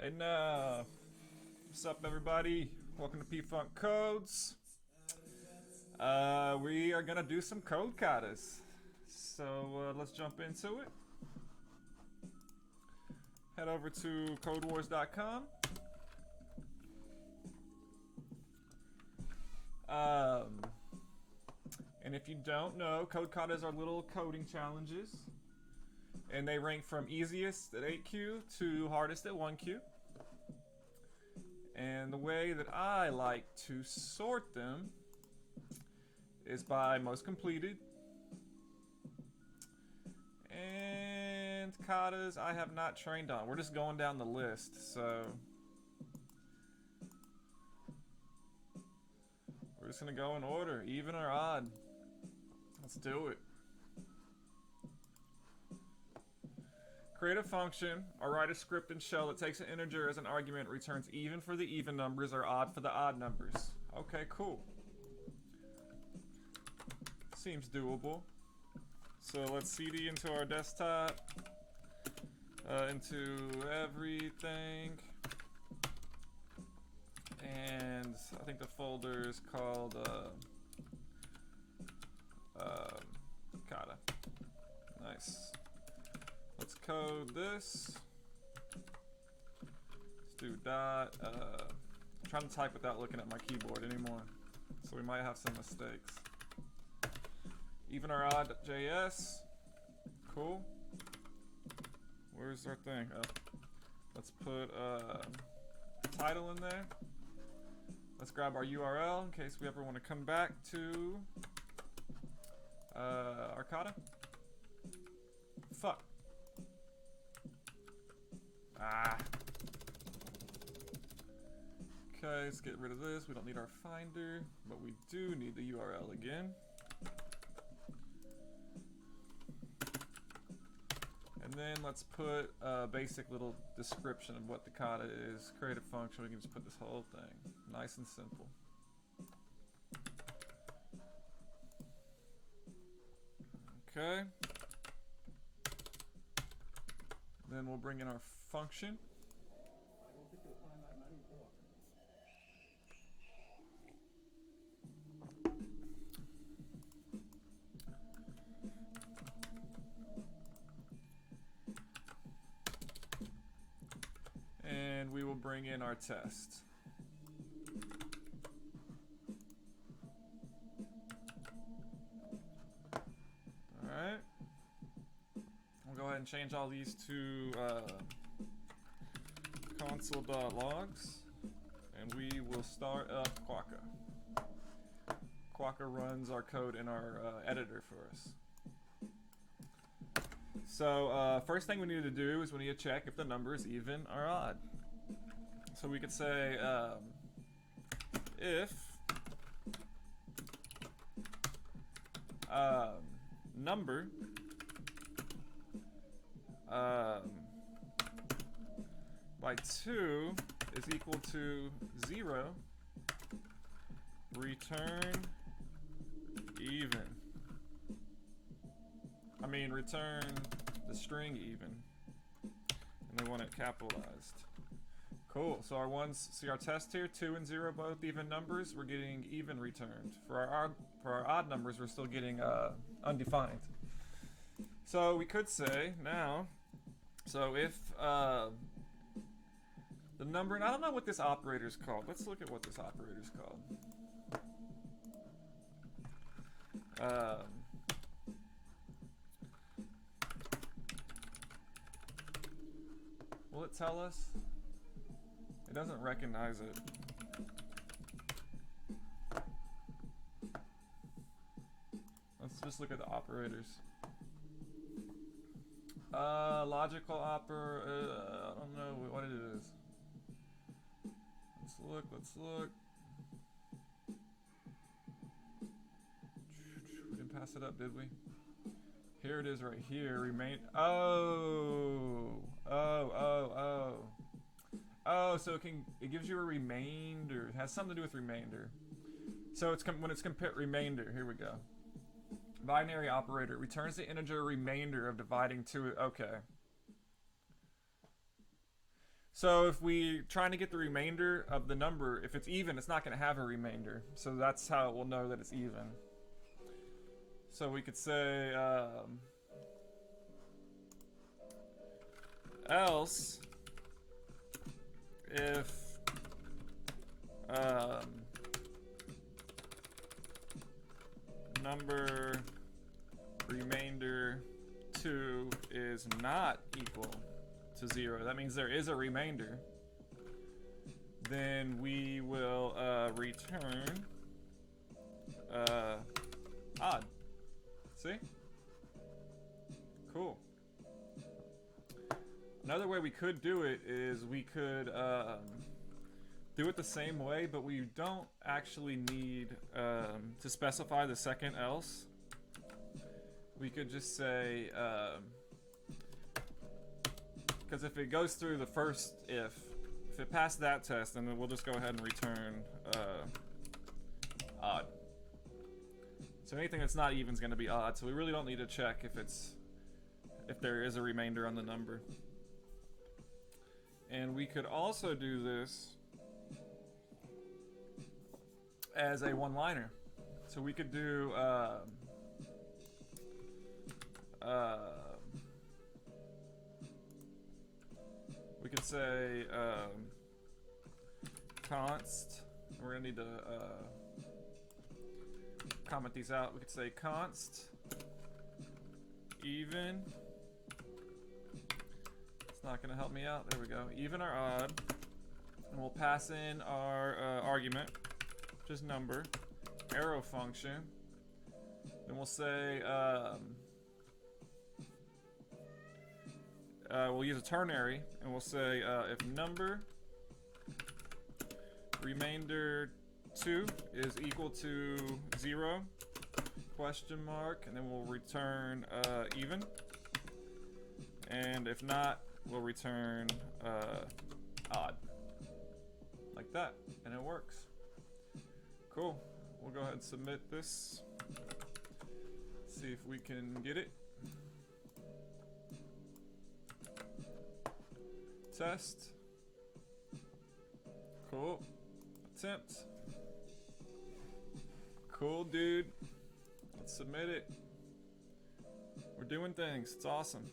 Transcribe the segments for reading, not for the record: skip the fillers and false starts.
Hey now, what's up everybody? Welcome to P-FVNK Codes. We are gonna do some code katas. So let's jump into it. Head over to codewars.com. And if you don't know, code katas are little coding challenges. And they rank from easiest at 8Q to hardest at 1Q. And the way that I like to sort them is by most completed. And katas I have not trained on. We're just going down the list, so we're just gonna go in order, even or odd. Let's do it. Create a function or write a script in shell that takes an integer as an argument, returns even for the even numbers or odd for the odd numbers. Okay, cool. Seems doable. So let's cd into our desktop, into everything, and I think the folder is called kata. Nice. Let's code this. Let's do dot. I'm trying to type without looking at my keyboard anymore, so we might have some mistakes. Even or odd.js. Cool. Where's our thing? Oh. Let's put title in there. Let's grab our URL in case we ever want to come back to our kata. Fuck. Ah. Okay, let's get rid of this. We don't need our finder, but we do need the URL again. And then let's put a basic little description of what the kata is. Create a function. We can just put this whole thing. Nice and simple. Okay. Then we'll bring in our function. And we will bring in our test. Alright. We'll go ahead and change all these to console.logs, and we will start up Quokka. Quokka runs our code in our editor for us. So first thing we need to do is we need to check if the number is even or odd. So we could say if number by 2 is equal to 0, return even. I mean, return the string even. And they want it capitalized. Cool. So our ones, see our test here, 2 and 0 both even numbers. We're getting even returned. For our odd numbers, we're still getting undefined. So we could say now, so if the number, and I don't know what this operator is called. Let's look at what this operator is called. Will it tell us? It doesn't recognize it. Let's just look at the operators. Logical operator, I don't know what it is. Let's look. We didn't pass it up, did we? Here it is right here, remain, oh, so it gives you a remainder. It has something to do with remainder. So it's when it's remainder, here we go. Binary operator returns the integer remainder of dividing 2. Okay. So if we trying to get the remainder of the number, if it's even, it's not going to have a remainder. So that's how we'll know that it's even. So we could say else if number remainder 2 is not equal to 0, that means there is a remainder, then we will return odd. See? Cool. Another way we could do it is we could do it the same way, but we don't actually need to specify the second else. We could just say, because if it goes through the first if it passed that test, then we'll just go ahead and return odd. So anything that's not even is going to be odd, so we really don't need to check if there is a remainder on the number. And we could also do this as a one-liner. So we could do we could say const. We're gonna need to comment these out. We could say const even. It's not gonna help me out. There we go. Even or odd, and we'll pass in our argument, which is number, arrow function. Then we'll say we'll use a ternary, and we'll say if number remainder 2 is equal to 0, question mark, and then we'll return even, and if not, we'll return odd, like that, and it works. Cool. We'll go ahead and submit this, see if we can get it. Test. Cool. Attempt. Cool, dude. Let's submit it. We're doing things. It's awesome.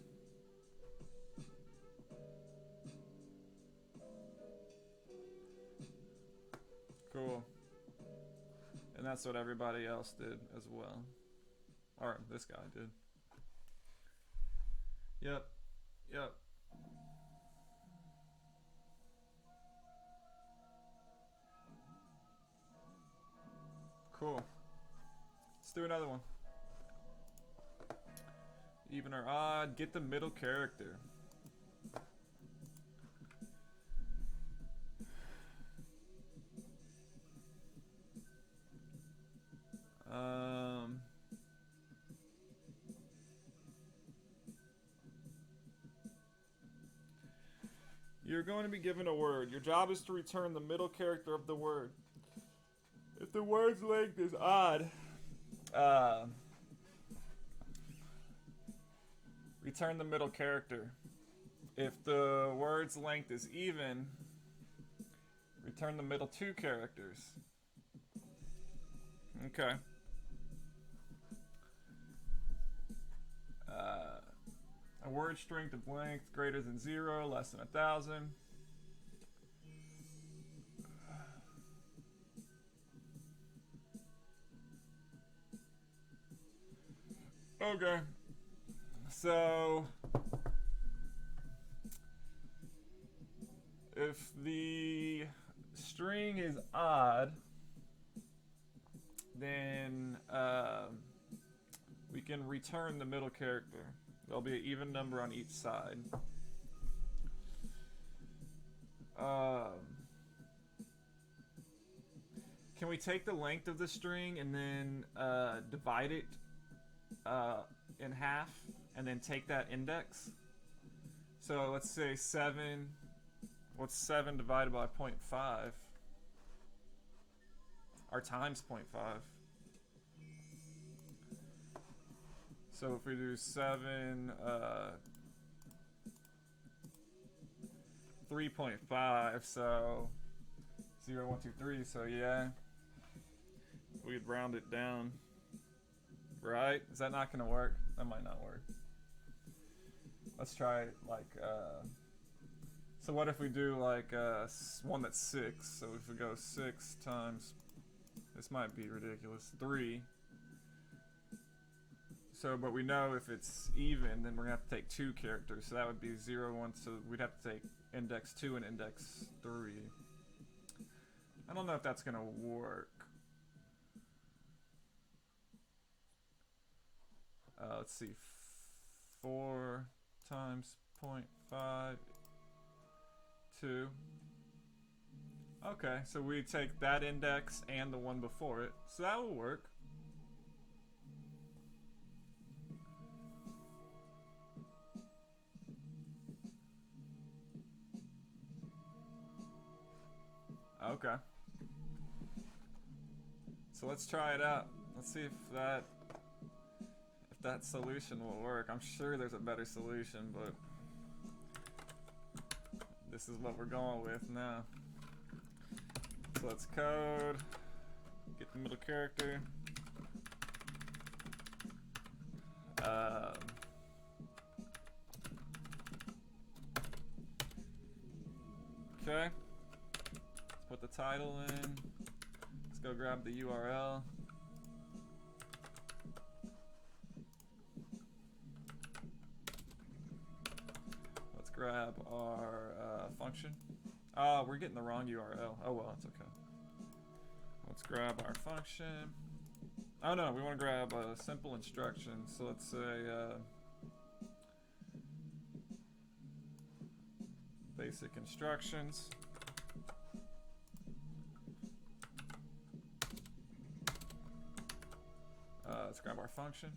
Cool. And that's what everybody else did as well. Or this guy did. Yep. Yep. Cool. Let's do another one. Even or odd, get the middle character. You're going to be given a word. Your job is to return the middle character of the word. If the word's length is odd, return the middle character. If the word's length is even, return the middle 2 characters. Okay. A word strength of length greater than 0, less than 1,000. Okay. So if the string is odd, then we can return the middle character. There'll be an even number on each side. Can we take the length of the string and then divide it in half and then take that index? So let's say 7. What's 7 divided by 0.5? Or times 0.5. So if we do 7 3.5, so 0, 1, 2, 3, so yeah. We'd round it down. Right? Is that not gonna work? That might not work. Let's try like, so what if we do like one that's 6? So if we go 6 times, this might be ridiculous, 3. So, but we know if it's even, then we're gonna have to take 2 characters. So that would be 0, 1, so we'd have to take index 2 and index 3. I don't know if that's gonna work. Let's see, 4 times 0.5, 2. Okay, so we take that index and the one before it, so that will work. Okay. So let's try it out. Let's see if that solution will work. I'm sure there's a better solution, but this is what we're going with now. So let's code, get the middle character. Okay. Let's put the title in. Let's go grab the URL. Grab our function. Oh, we're getting the wrong URL. Oh well, it's okay. Let's grab our function. Oh no, we want to grab a simple instruction. So let's say basic instructions. Let's grab our function.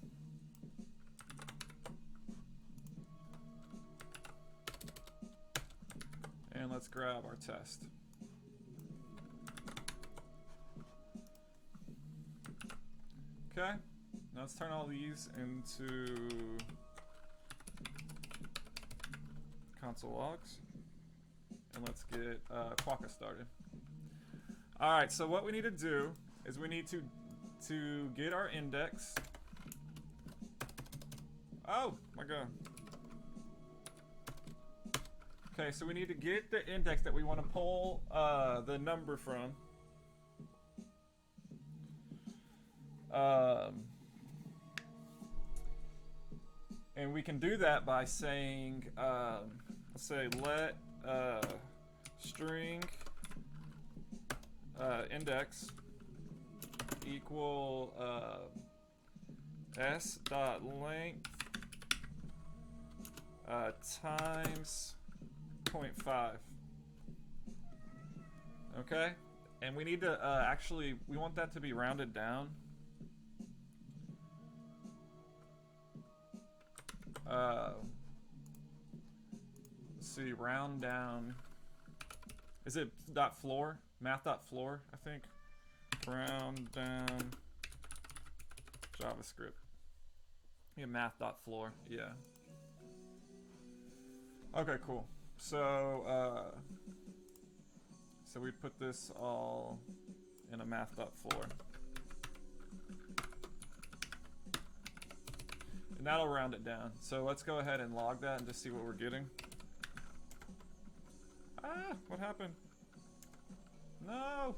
And let's grab our test. Okay, now let's turn all these into console logs. And let's get Katas started. Alright, so what we need to do is we need to get our index. Oh my god. Okay, so we need to get the index that we want to pull the number from. And we can do that by saying, let's say let string index equal s.length times 0.5. Okay, and we need to actually, we want that to be rounded down. Let's see, round down. Is it dot floor? Math dot floor, I think. Round down JavaScript. Yeah, math dot floor. Yeah. Okay, cool. So, so we put this all in a math.floor. And that'll round it down. So let's go ahead and log that and just see what we're getting. Ah, what happened? No!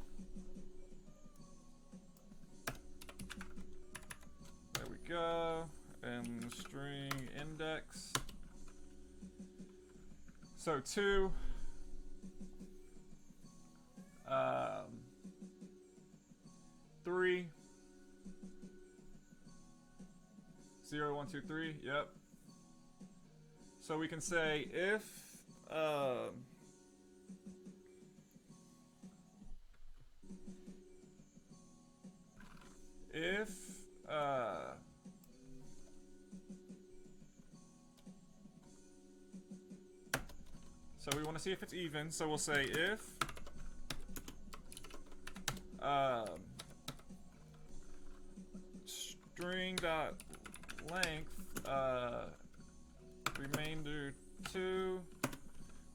There we go. And string index. So 2, 3, 0, 1, 2, 3, yep. So we can say if so we want to see if it's even, so we'll say if string dot length remainder 2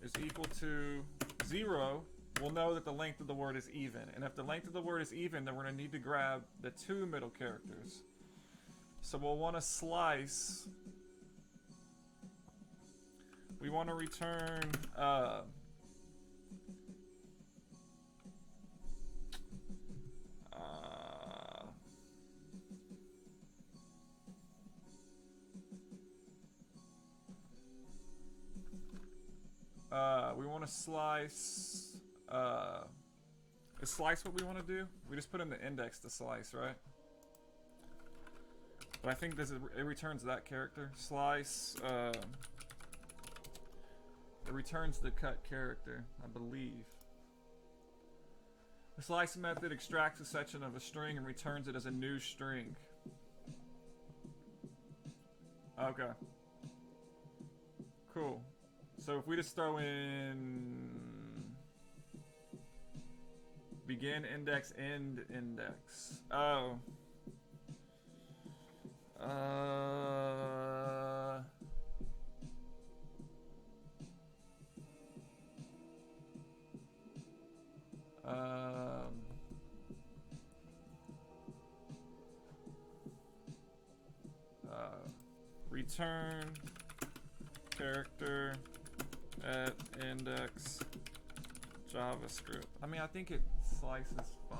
is is equal to 0, we'll know that the length of the word is even. And if the length of the word is even, then we're going to need to grab the 2 middle characters. So we'll want to slice. We want to return we want to slice. Is slice what we want to do? We just put in the index to slice, right? But I think it returns that character. Slice. It returns the cut character, I believe. The slice method extracts a section of a string and returns it as a new string. Okay. Cool. So if we just throw in begin index, end index. Oh. Return character at index JavaScript. I mean, I think it slices fine.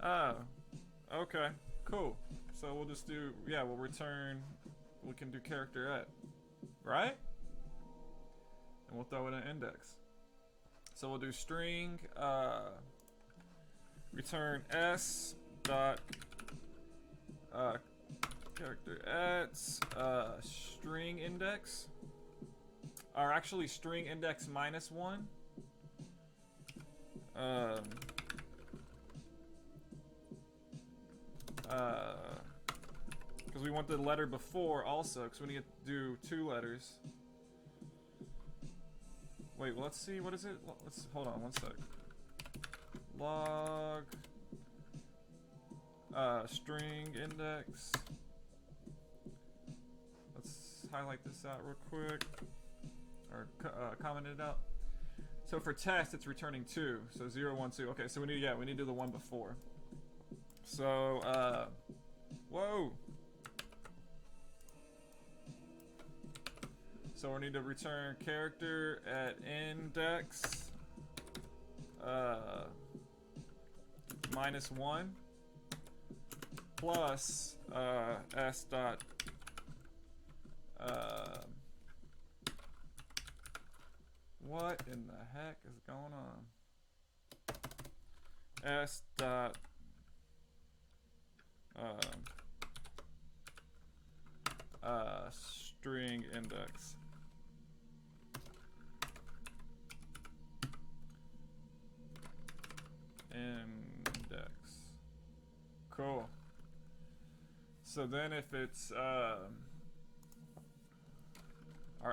Oh, okay, cool. So we'll just do, yeah, we'll return, we can do character at, right? And we'll throw in an index. So we'll do string, return s dot, character at, string index, or actually string index -1. Because we want the letter before also, because we need to do 2 letters. Wait, well, let's see, what is it? Let's hold on one sec. Log string index. Let's highlight this out real quick, or comment it out. So for test, it's returning 2, so 0, 1, 2. Okay, so we need, yeah, we need to do the one before. So, whoa. So we need to return character at index, -1 plus, s dot, what in the heck is going on? S dot, string index. Index. Cool. So then if it's, or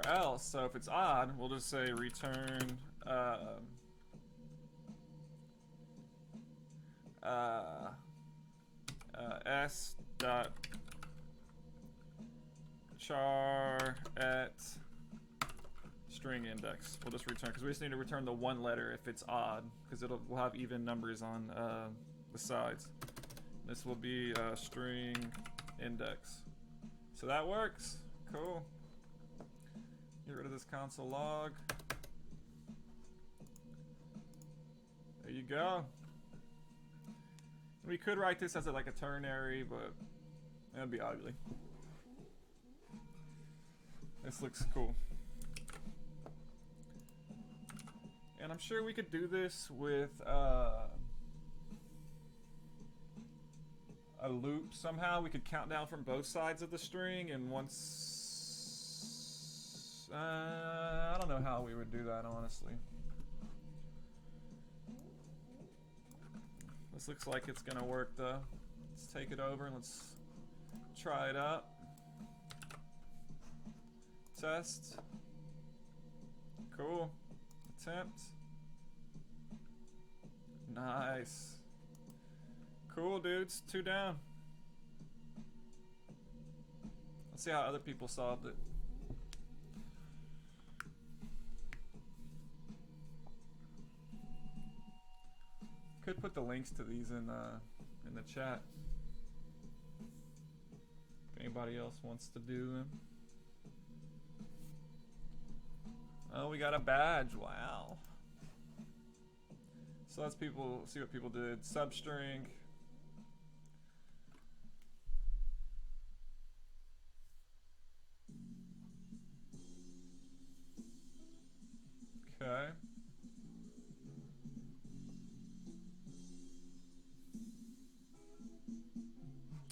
else, so if it's odd, we'll just say return, s dot char at string index. We'll just return, because we just need to return the 1 letter if it's odd, because we'll have even numbers on the sides. This will be string index. So that works. Cool. Get rid of this console log. There you go. We could write this as like a ternary, but that'd be ugly. This looks cool. And I'm sure we could do this with a loop somehow. We could count down from both sides of the string, and once I don't know how we would do that, honestly. This looks like it's gonna work though. Let's take it over and let's try it out. Test. Cool. Attempt. Nice. Cool, dudes. 2 down. Let's see how other people solved it. Could put the links to these in the chat. If anybody else wants to do them. Oh, we got a badge. Wow. So let's see what people did. Substring. Okay.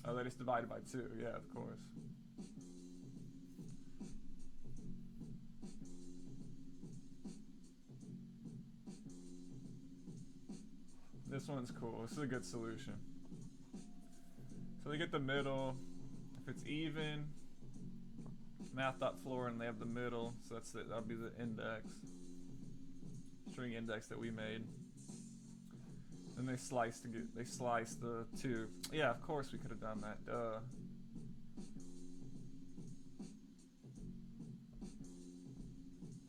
Oh, that is divided by 2. Yeah, of course. This one's cool. This is a good solution. So they get the middle. If it's even, math.floor, and they have the middle, so that'll be the index. String index that we made. Then they slice the 2. Yeah, of course we could have done that. Duh.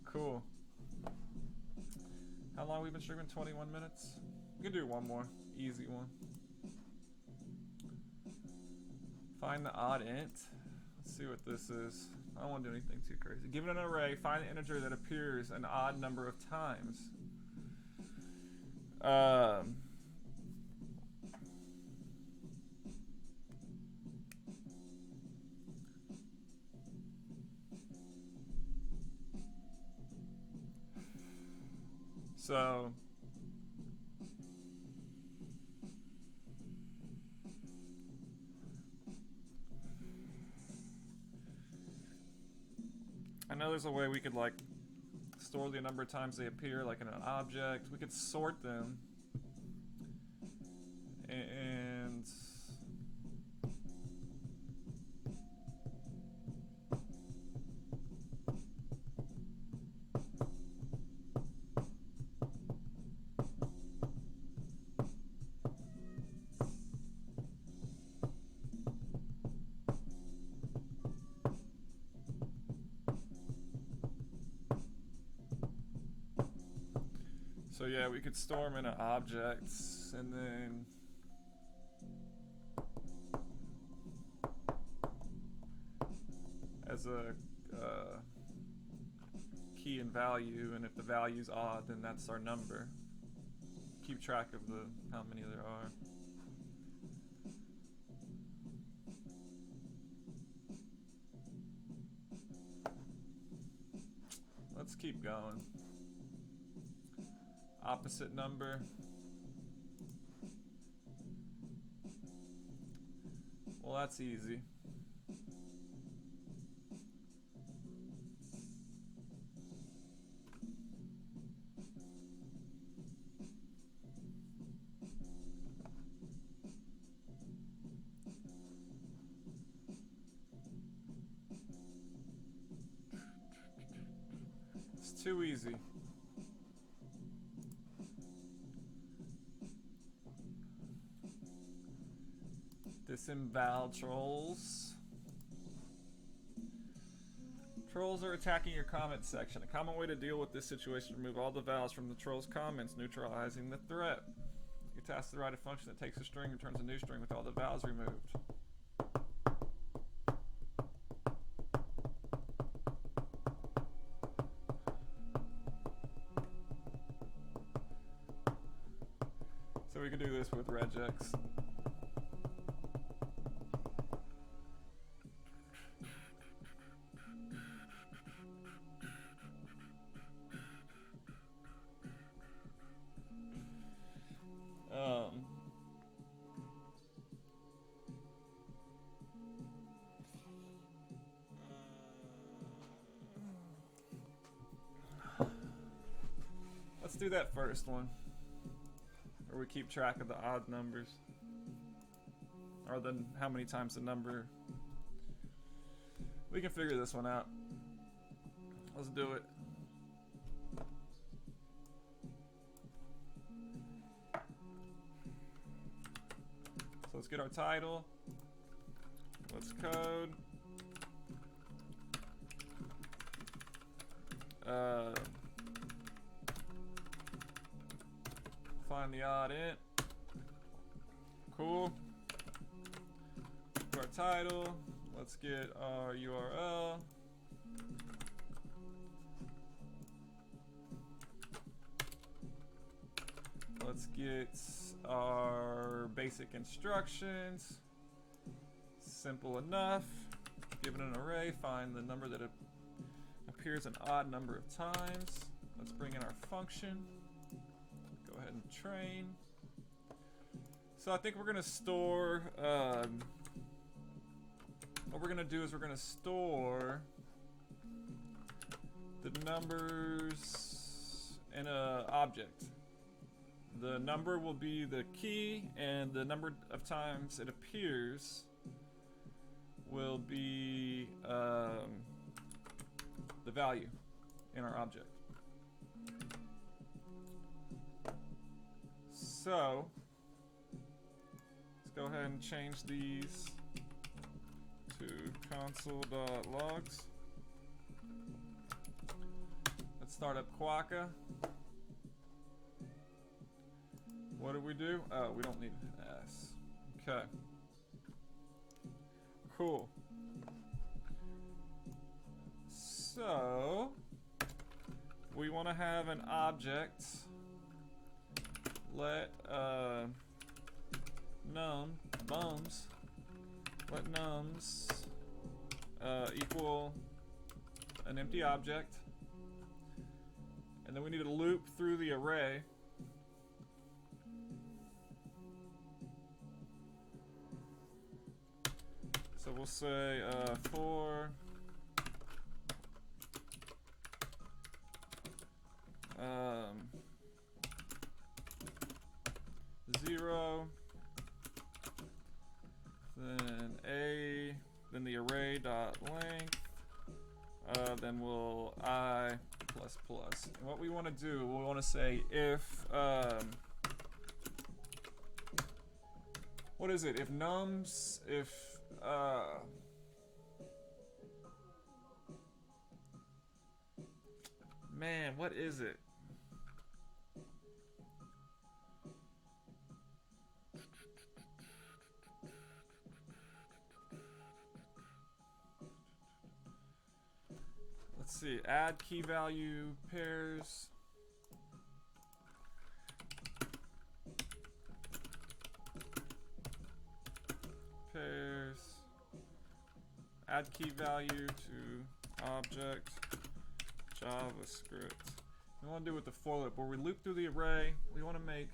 Cool. How long have we been streaming? 21 minutes? We can do one more. Easy one. Find the odd int. Let's see what this is. I don't want to do anything too crazy. Given an array, find the integer that appears an odd number of times. So I know there's a way we could like store the number of times they appear like in an object. We could sort them and so yeah, we could store them into objects and then as a key and value, and if the value's odd, then that's our number. Keep track of how many there are. Let's keep going. Opposite number. Well, that's easy. It's too easy. Disembowel trolls. Trolls are attacking your comment section. A common way to deal with this situation is to remove all the vowels from the troll's comments, neutralizing the threat. Your task is to write a function that takes a string and returns a new string with all the vowels removed. So we can do this with regex. Let's do that first one, where we keep track of the odd numbers, or then how many times the number. We can figure this one out. Let's do it. let's get our title. Let's code. Find the odd int. Cool. Our title. Let's get our URL. Let's get our basic instructions. Simple enough. Given an array, find the number that appears an odd number of times. Let's bring in our function. Go ahead and train. So I think we're gonna store, what we're gonna do is we're gonna store the numbers in an object. The number will be the key, and the number of times it appears will be the value in our object. So let's go ahead and change these to console.logs. Let's start up Quokka. What do we do? Oh, we don't need an S. Okay. Cool. So we want to have an object. Let nums equal an empty object, and then we need to loop through the array. So we'll say for 0, then the array dot length, then we'll I plus plus. And what we want to do, we want to say if what is it? If nums, man, what is it? Let's see, add key value pairs. Add key value to object JavaScript. We want to do with the for loop where we loop through the array. We want to make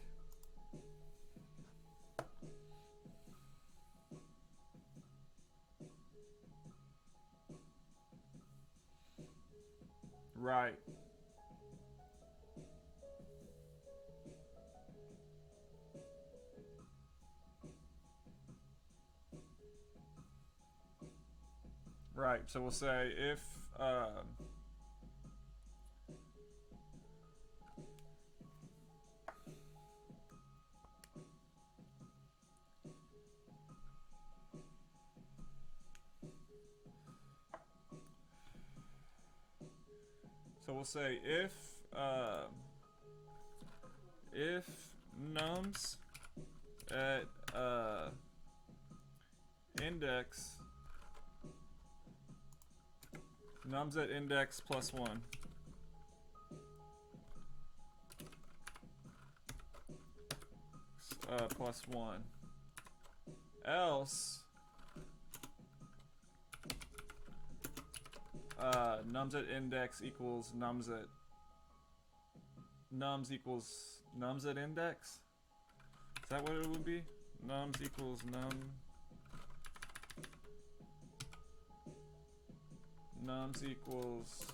right. Right, so we'll say if nums at index plus 1. Plus 1. Else nums at index equals nums at index. Is that what it would be? Nums equals nums equals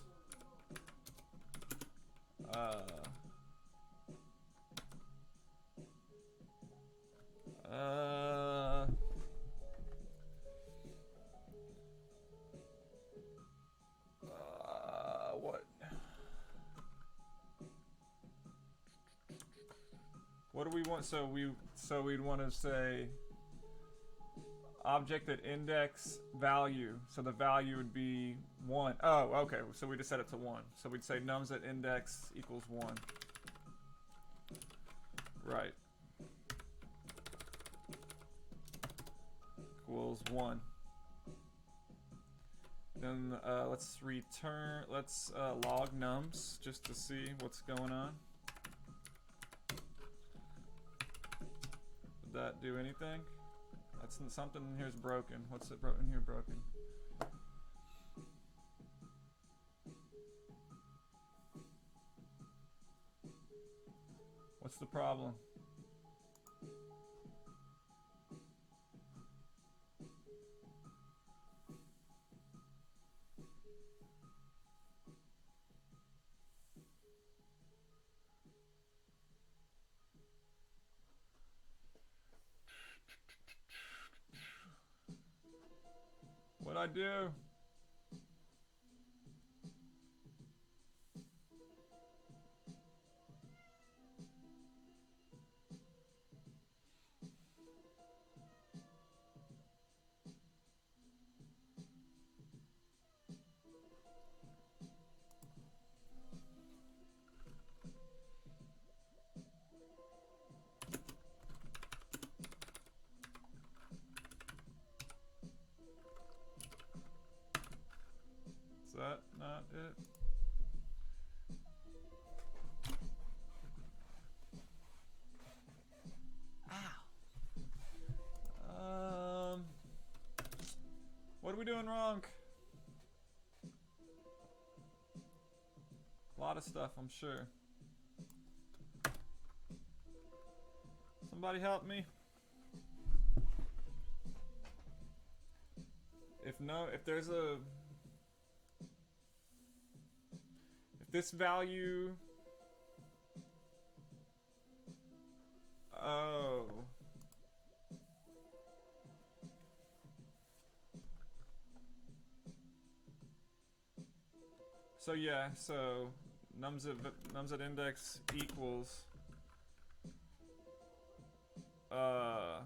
what do we want? So we'd want to say Object that index value. So the value would be 1. Oh, okay. So we just set it to 1. So we'd say nums at index equals 1. Right. Equals 1. Then let's log nums just to see what's going on. Did that do anything? That's something in here is broken. What's it in here broken? What's the problem? What'd I do? Is that not it? Ow. What are we doing wrong? A lot of stuff, I'm sure. Somebody help me. If there's a... This value... Oh. So yeah, so nums at index equals nums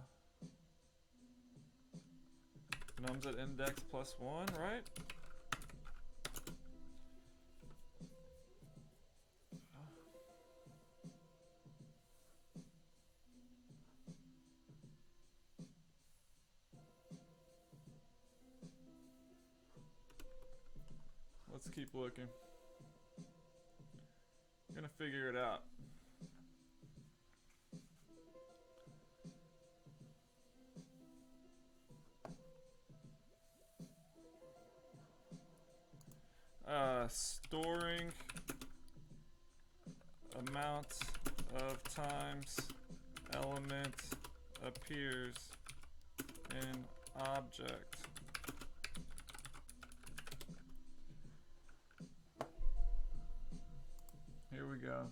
at index plus 1, right? Let's keep looking. I'm gonna figure it out. Storing amount of times element appears in object. Here we go.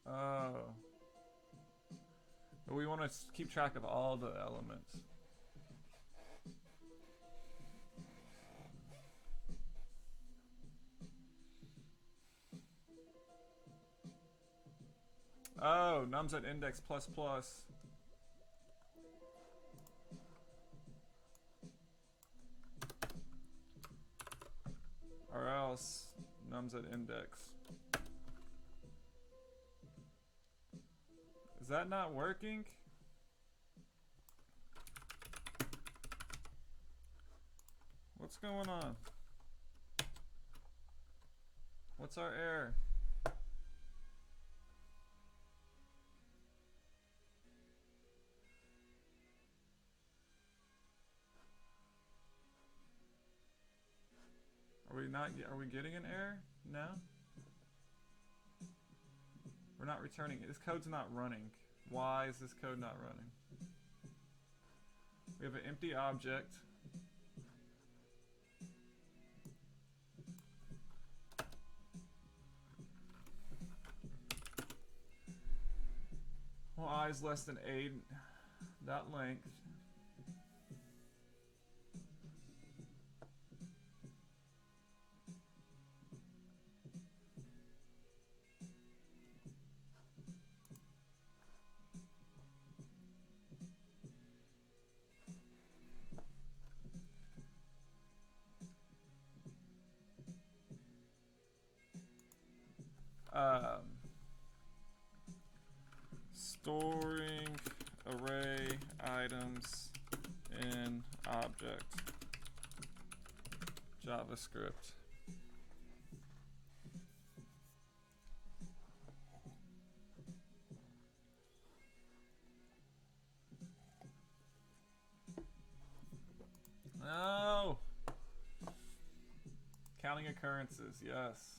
Oh. But we want to keep track of all the elements. Oh, nums at index plus plus. Or else nums at index. Is that not working? What's going on? What's our error? Are we getting an error? No? We're not returning it. This code's not running. Why is this code not running? We have an empty object. Well, I is less than 8. That length. Storing array items in object JavaScript. No. Counting occurrences, yes.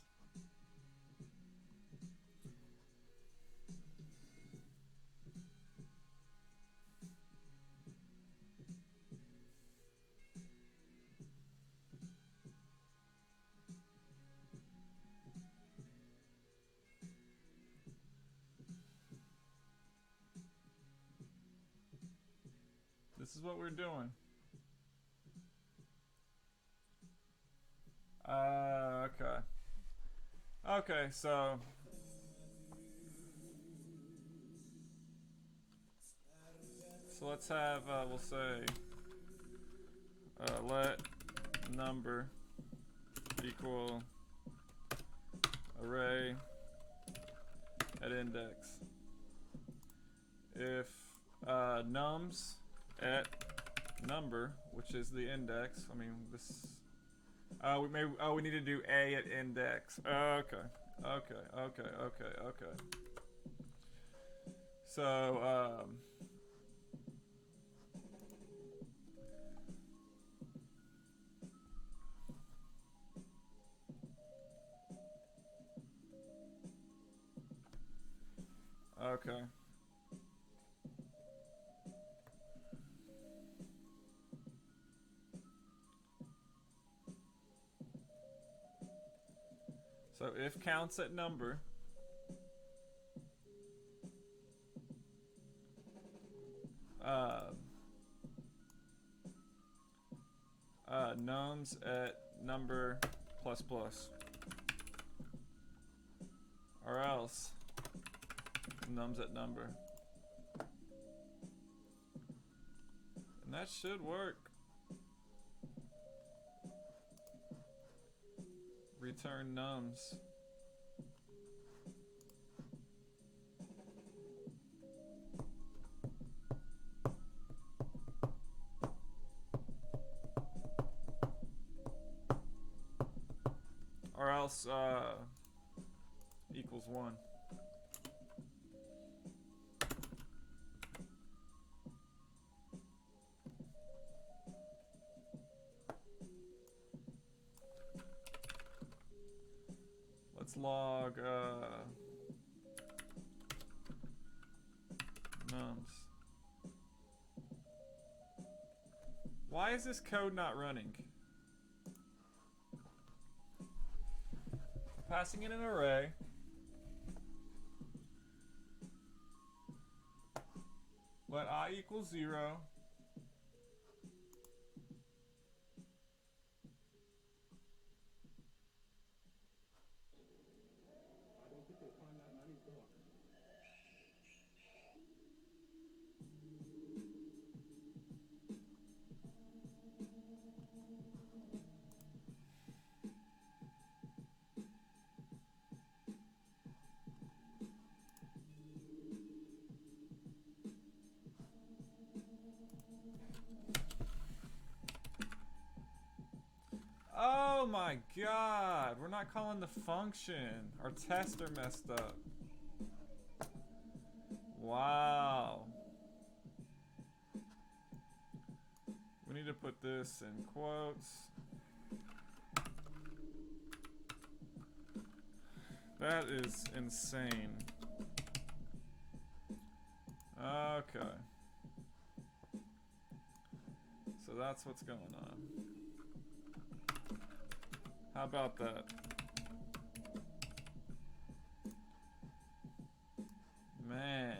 This is what we're doing. Okay. Okay, so let's have, we'll say, let number equal array at index. If nums at number, which is the index, I mean this. We need to do a at index. Okay. So okay. So if counts at number, nums at number plus plus, or else nums at number, and that should work. Return nums. Or else equals 1. Let's log nums. Why is this code not running? Passing in an array. Let I equal 0. Oh my god, we're not calling the function. Our tester messed up. Wow. We need to put this in quotes. That is insane. Okay. So that's what's going on. How about that? Man.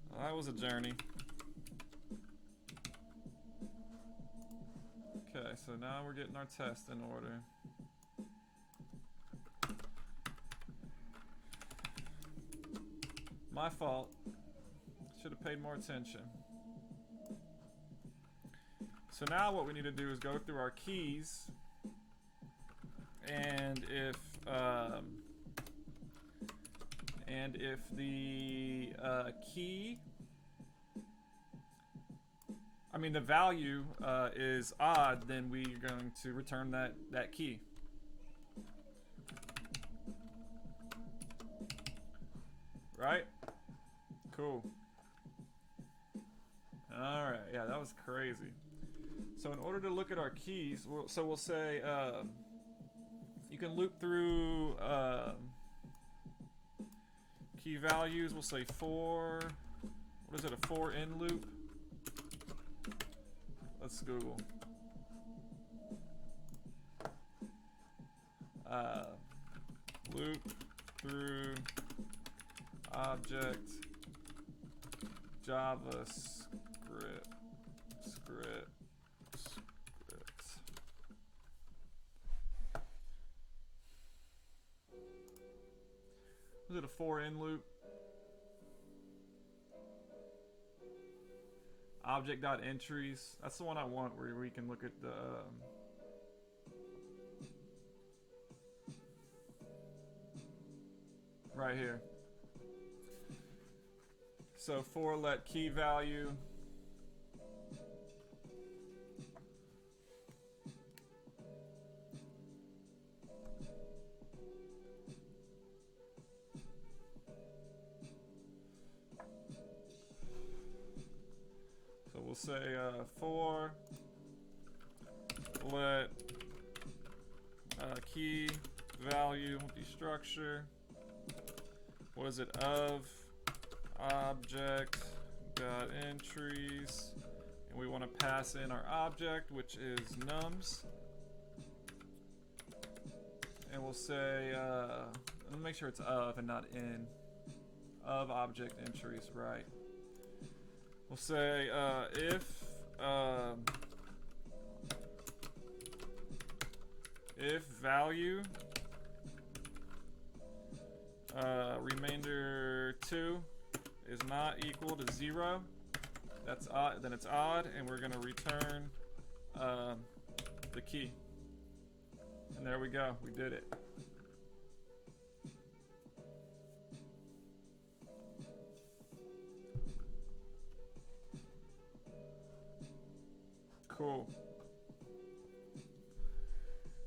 Well, that was a journey. Okay, so now we're getting our test in order. My fault. Should have paid more attention. So now what we need to do is go through our keys, and if And if the key, I mean the value is odd, then we are going to return that key. Right? Cool. Alright, yeah, that was crazy. So in order to look at our keys, we'll say you can loop through key values. We'll say for, what is it, a for in loop? Let's Google. Loop through object JavaScript script. Was it a for in loop? Object.entries. That's the one I want, where we can look at the right here. So for let key value we'll say for let key value destructure, what is it, of object dot entries, and we want to pass in our object, which is nums, and we'll say let me make sure it's of and not in, of object entries, right? We'll say if value remainder 2 is not equal to 0, that's odd, then it's odd, and we're gonna return the key. And there we go, we did it. Cool.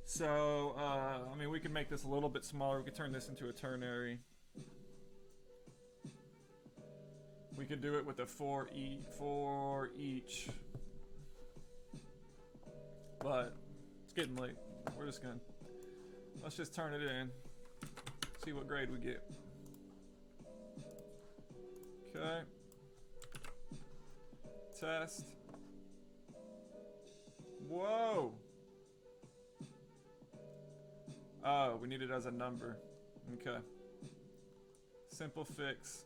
So, I mean, we can make this a little bit smaller. We could turn this into a ternary. We could do it with a for each. But it's getting late. We're just gonna, let's just turn it in. See what grade we get. Okay. Test. Whoa! Oh, we need it as a number. Okay. Simple fix.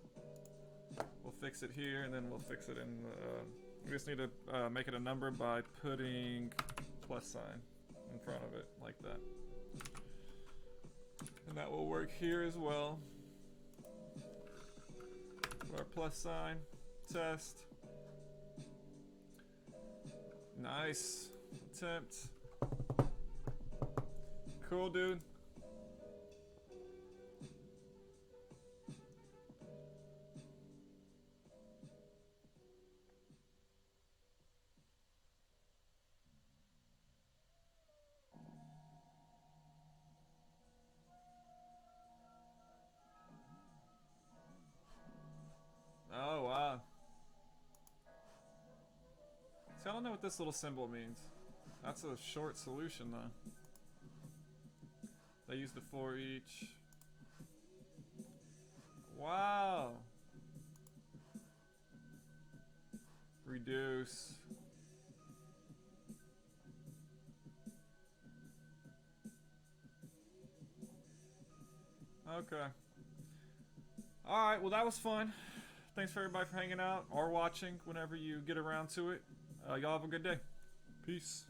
We'll fix it here, and then we'll fix it in we just need to make it a number by putting plus sign in front of it, like that. And that will work here as well. Our plus sign. Test. Nice. Attempt. Cool, dude. Oh, wow. See, I don't know what this little symbol means. That's a short solution, though. They use the for each. Wow. Reduce. Okay. Alright, well that was fun. Thanks for everybody for hanging out or watching whenever you get around to it. Y'all have a good day. Peace.